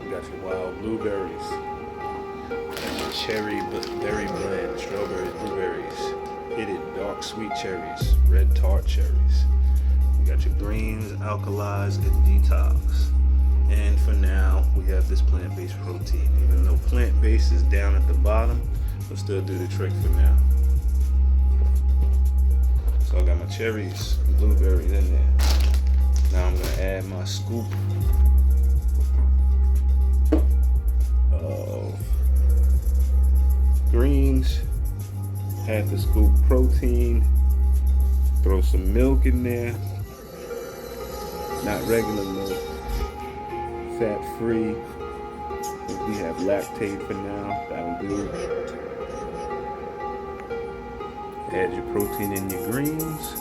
You got your wild blueberries, cherry berry blend, strawberries, blueberries, hidden dark sweet cherries, red tart cherries. You got your greens, alkalis, and detox. And for now, we have this plant-based protein. Even though plant-based is down at the bottom, we'll still do the trick for now. So I got my cherries, blueberries in there. Now I'm gonna add my scoop of greens, add the scoop protein, throw some milk in there, not regular milk, fat free. We have Lactaid for now, that'll do. Add your protein in your greens,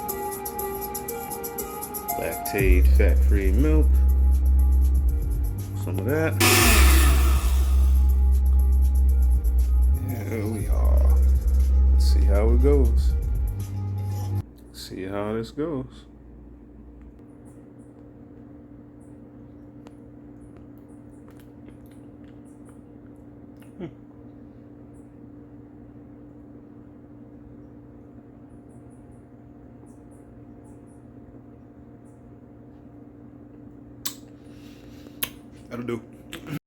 Lactaid fat free milk, some of that. Here we are. Let's see how it goes. See how this goes. That'll do.